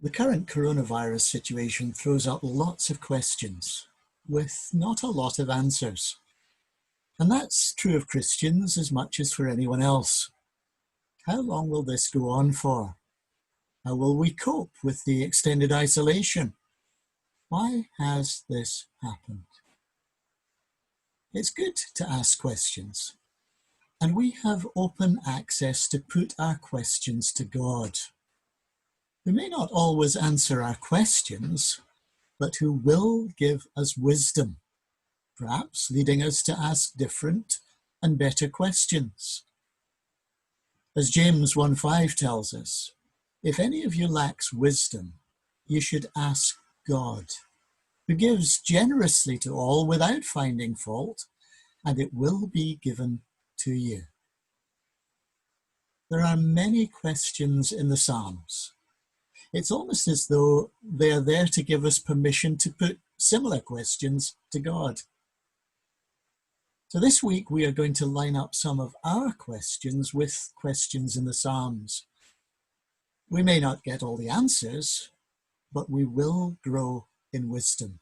The current coronavirus situation throws up lots of questions with not a lot of answers. And that's true of Christians as much as for anyone else. How long will this go on for? How will we cope with the extended isolation? Why has this happened? It's good to ask questions, and we have open access to put our questions to God, who may not always answer our questions, but who will give us wisdom, perhaps leading us to ask different and better questions. As James 1:5 tells us, if any of you lacks wisdom, you should ask God, who gives generously to all without finding fault, and it will be given to you. There are many questions in the Psalms. It's almost as though they are there to give us permission to put similar questions to God. So this week we are going to line up some of our questions with questions in the Psalms. We may not get all the answers, but we will grow in wisdom.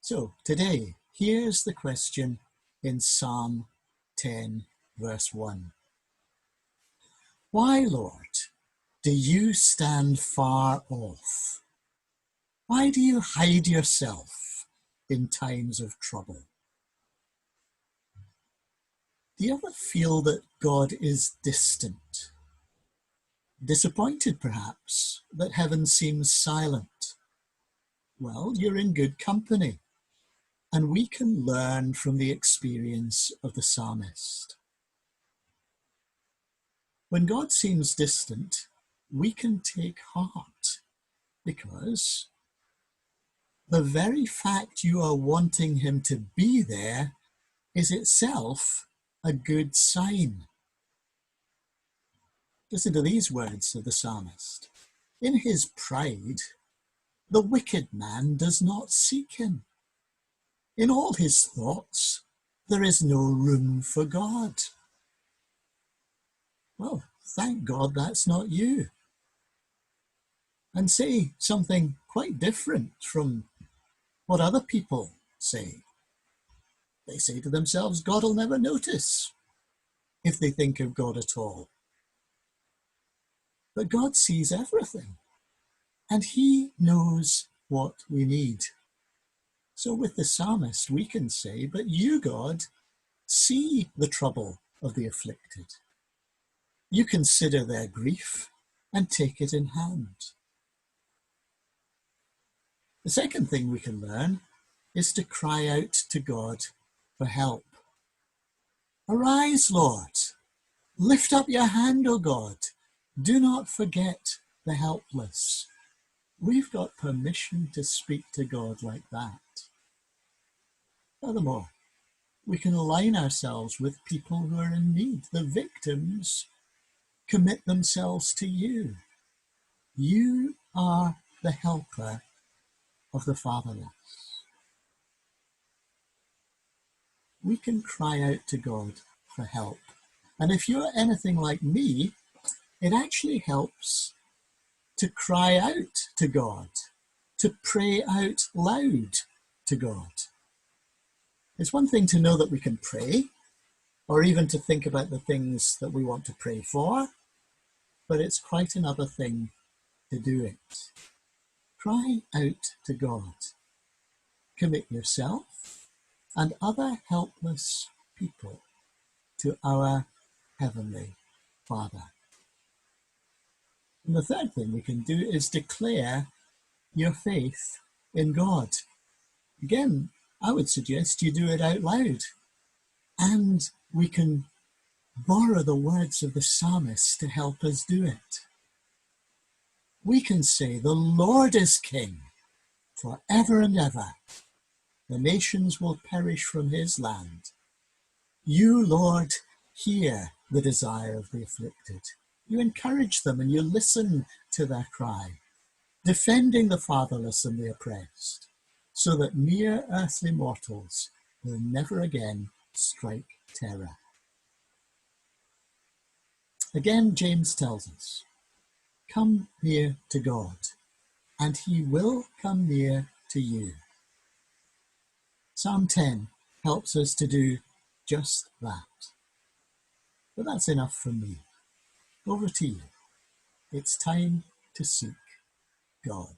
So today, here's the question in Psalm 10, verse 1. Why, Lord, do you stand far off? Why do you hide yourself in times of trouble? Do you ever feel that God is distant? Disappointed, perhaps, that heaven seems silent? Well, you're in good company, and we can learn from the experience of the psalmist. When God seems distant, we can take heart, because the very fact you are wanting him to be there is itself a good sign. Listen to these words of the psalmist. In his pride, the wicked man does not seek him. In all his thoughts, there is no room for God. Well, thank God that's not you. And say something quite different from what other people say. They say to themselves, God will never notice, if they think of God at all. But God sees everything, and he knows what we need. So with the psalmist, we can say, but you, God, see the trouble of the afflicted. You consider their grief and take it in hand. The second thing we can learn is to cry out to God for help. Arise, Lord. Lift up your hand, O God. Do not forget the helpless. We've got permission to speak to God like that. Furthermore, we can align ourselves with people who are in need. The victims commit themselves to you. You are the helper of the fatherless. We can cry out to God for help. And if you're anything like me, it actually helps to cry out to God, to pray out loud to God. It's one thing to know that we can pray, or even to think about the things that we want to pray for, but it's quite another thing to do it. Cry out to God. Commit yourself and other helpless people to our Heavenly Father. And the third thing we can do is declare your faith in God. Again, I would suggest you do it out loud. And we can borrow the words of the psalmist to help us do it. We can say, the Lord is King forever and ever. The nations will perish from his land. You, Lord, hear the desire of the afflicted. You encourage them and you listen to their cry, defending the fatherless and the oppressed, so that mere earthly mortals will never again strike terror. Again, James tells us, come near to God, and he will come near to you. Psalm 10 helps us to do just that. But that's enough from me. Over to you. It's time to seek God.